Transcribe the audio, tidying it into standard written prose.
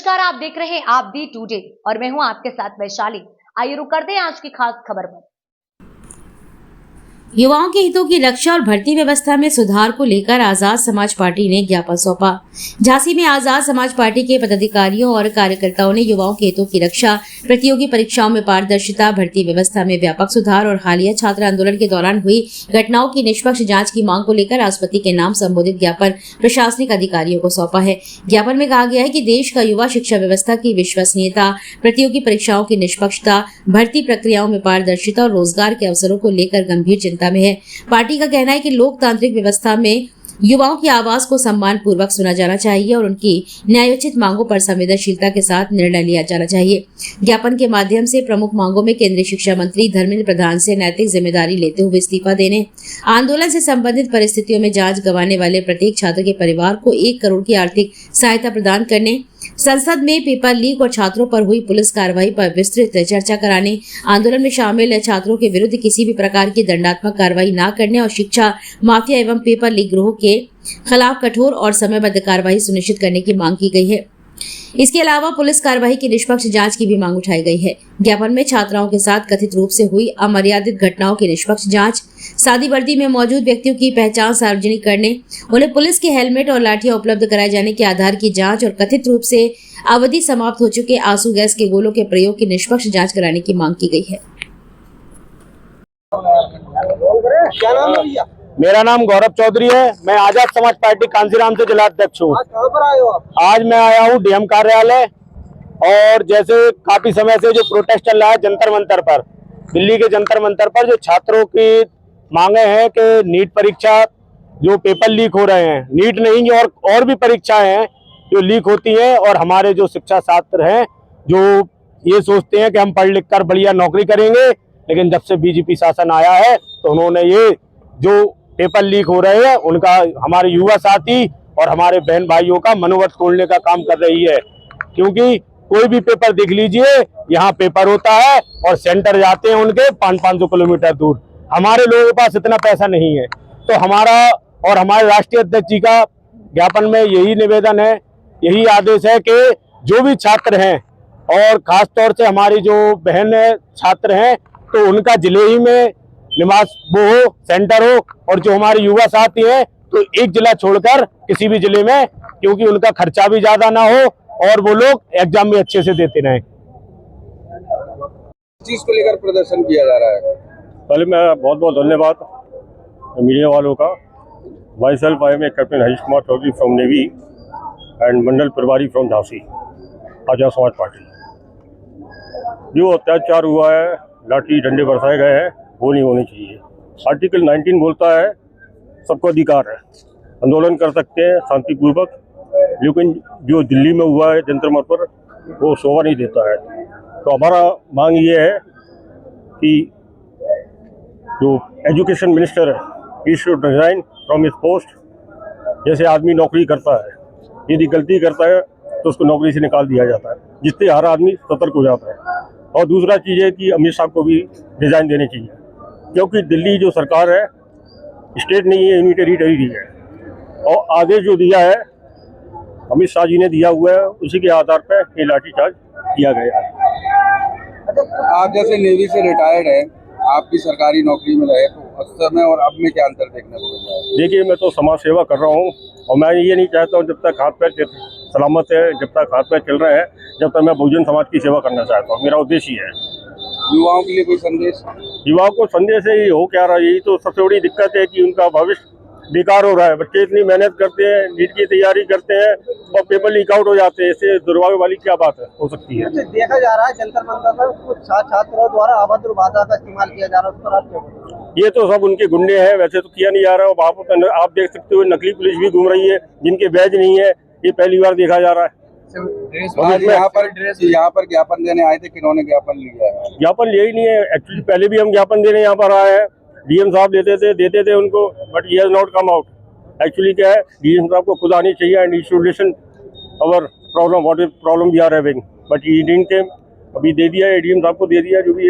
नमस्कार, आप देख रहे हैं आप दी टुडे और मैं हूं आपके साथ वैशाली। आइए रुक करते हैं आज की खास खबर पर। युवाओं के हितों की रक्षा और भर्ती व्यवस्था में सुधार को लेकर आजाद समाज पार्टी ने ज्ञापन सौंपा। झांसी में आजाद समाज पार्टी के पदाधिकारियों और कार्यकर्ताओं ने युवाओं के हितों की रक्षा, प्रतियोगी परीक्षाओं में पारदर्शिता, भर्ती व्यवस्था में व्यापक सुधार और हालिया छात्र आंदोलन के दौरान हुई घटनाओं की निष्पक्ष जांच की मांग को लेकर राष्ट्रपति के नाम संबोधित ज्ञापन प्रशासनिक अधिकारियों को सौंपा है। ज्ञापन में कहा गया है कि देश का युवा शिक्षा व्यवस्था की विश्वसनीयता, प्रतियोगी परीक्षाओं की निष्पक्षता, भर्ती प्रक्रियाओं में पारदर्शिता और रोजगार के अवसरों को लेकर गंभीर चिंता में है। पार्टी का कहना है कि लोकतांत्रिक व्यवस्था में युवाओं की आवाज को सम्मान पूर्वक सुना जाना चाहिए और उनकी न्यायोचित मांगों पर संवेदनशीलता के साथ निर्णय लिया जाना चाहिए। ज्ञापन के माध्यम से प्रमुख मांगों में केंद्रीय शिक्षा मंत्री धर्मेंद्र प्रधान से नैतिक जिम्मेदारी लेते हुए इस्तीफा देने, आंदोलन से संबंधित परिस्थितियों में जान गंवाने वाले प्रत्येक छात्र के परिवार को 1 करोड़ की आर्थिक सहायता प्रदान करने, संसद में पेपर लीक और छात्रों पर हुई पुलिस कार्रवाई पर विस्तृत चर्चा कराने, आंदोलन में शामिल छात्रों के विरुद्ध किसी भी प्रकार की दंडात्मक कार्रवाई न करने और शिक्षा माफिया एवं पेपर लीक गिरोह के खिलाफ कठोर और समयबद्ध कार्रवाई सुनिश्चित करने की मांग की गई है। इसके अलावा पुलिस कार्रवाई की निष्पक्ष जांच की भी मांग उठाई गई है। ज्ञापन में छात्राओं के साथ कथित रूप से हुई अमर्यादित घटनाओं की निष्पक्ष जांच, सादी वर्दी में मौजूद व्यक्तियों की पहचान सार्वजनिक करने, उन्हें पुलिस के हेलमेट और लाठियां उपलब्ध कराए जाने के आधार की जांच और कथित रूप से अवधि समाप्त हो चुके आंसू गैस के गोलों के प्रयोग की निष्पक्ष जांच कराने की मांग की गई है। क्या नाम है भैया? मेरा नाम गौरव चौधरी है। मैं आजाद समाज पार्टी कांसीराम से जिला अध्यक्ष हूँ। आज कहाँ पर आए हो आप? आज मैं आया हूँ डीएम कार्यालय, और जैसे काफी समय से जो प्रोटेस्ट चल रहा है जंतर मंतर पर, दिल्ली के जंतर मंतर पर जो छात्रों की मांगे हैं कि नीट परीक्षा जो पेपर लीक हो रहे हैं, नीट नहीं और भी परीक्षाएं हैं जो लीक होती हैं, और हमारे जो शिक्षा छात्र हैं जो ये सोचते हैं कि हम पढ़ लिख कर बढ़िया नौकरी करेंगे, लेकिन जब से बीजेपी शासन आया है तो उन्होंने ये जो पेपर लीक हो रहे हैं उनका, हमारे युवा साथी और हमारे बहन भाइयों का मनोबल तोड़ने का काम कर रही है। क्योंकि कोई भी पेपर देख लीजिए, यहाँ पेपर होता है और सेंटर जाते हैं उनके 500 किलोमीटर दूर। हमारे लोगों के पास इतना पैसा नहीं है। तो हमारा और हमारे राष्ट्रीय अध्यक्ष जी का ज्ञापन में यही निवेदन है, यही आदेश है कि जो भी छात्र हैं और खास तौर से हमारी जो बहन छात्र हैं तो उनका जिले ही में निवास वो हो, सेंटर हो, और जो हमारे युवा साथी हैं तो एक जिला छोड़कर किसी भी जिले में, क्योंकि उनका खर्चा भी ज्यादा ना हो और वो लोग एग्जाम भी अच्छे से देते रहें। चीज को लेकर प्रदर्शन किया जा रहा है। पहले मैं बहुत बहुत धन्यवाद मीडिया वालों का। Myself I am captain Harish Kumar Chaudhary from navy and मंडल प्रभारी फ्रॉम झांसी, आजाद समाज पार्टी। जो अत्याचार हुआ है, लाठी डंडे बरसाए गए हैं, वो नहीं होने चाहिए। आर्टिकल 19 बोलता है सबको अधिकार है, आंदोलन कर सकते हैं शांतिपूर्वक, लेकिन जो दिल्ली में हुआ है जंतर मंतर पर वो शोभा नहीं देता है। तो हमारा मांग ये है कि जो एजुकेशन मिनिस्टर है, he should resign from his post. जैसे आदमी नौकरी करता है, यदि गलती करता है तो उसको नौकरी से निकाल दिया जाता है, जिससे हर आदमी सतर्क हो जाता है। और दूसरा चीज़ है कि अमित शाह को भी रिजाइन देने चाहिए, क्योंकि दिल्ली जो सरकार है स्टेट नहीं है, यूनियन टेरिटरी है, और आदेश जो दिया है अमित शाह जी ने दिया हुआ है, उसी के आधार पर ये लाठीचार्ज किया गया है। आप जैसे नेवी से रिटायर्ड है, आपकी सरकारी नौकरी में रहे, तो उस समय और अब में क्या अंतर देखने को मिल रहा है? देखिए, मैं तो समाज सेवा कर रहा हूँ और मैं ये नहीं चाहता हूँ जब तक हाथ पैर सलामत है, जब तक हाथ पैर चल रहे हैं, जब तक मैं बहुजन समाज की सेवा करना चाहता हूँ। मेरा उद्देश्य है। युवाओं के लिए कोई संदेश? युवाओं को संदेश है, ये हो क्या रहा है, यही तो सबसे बड़ी दिक्कत है कि उनका भविष्य बेकार हो रहा है। बच्चे इतनी मेहनत करते हैं, नीट की तैयारी करते हैं और पेपर लीक आउट हो जाते हैं। इससे दुर्भाग्य वाली क्या बात है, हो सकती है। देखा जा रहा है जंतर मंतर पर कुछ छात्रों द्वारा अभद्र भाषा का इस्तेमाल किया जा रहा है, उस पर आप क्या बोलते हैं? ये तो सब उनके गुंडे हैं, वैसे तो किया नहीं जा रहा है। वहाँ पर आप देख सकते हो नकली पुलिस भी घूम रही है, जिनके बैज नहीं है। ये पहली बार देखा जा रहा है। यहाँ पर ज्ञापन देने आए थे, किन्होंने ज्ञापन लिया है? ज्ञापन यही नहीं है, एक्चुअली पहले भी हम ज्ञापन देने यहाँ पर आए हैं। डीएम साहब देते थे उनको, but he has not come out. Actually क्या है, डीएम साहब को खुद आनी चाहिए and he should listen our problem, what is problem we are having, but he didn't came. अभी दे दिया है, डीएम साहब को दे दिया जो भी है।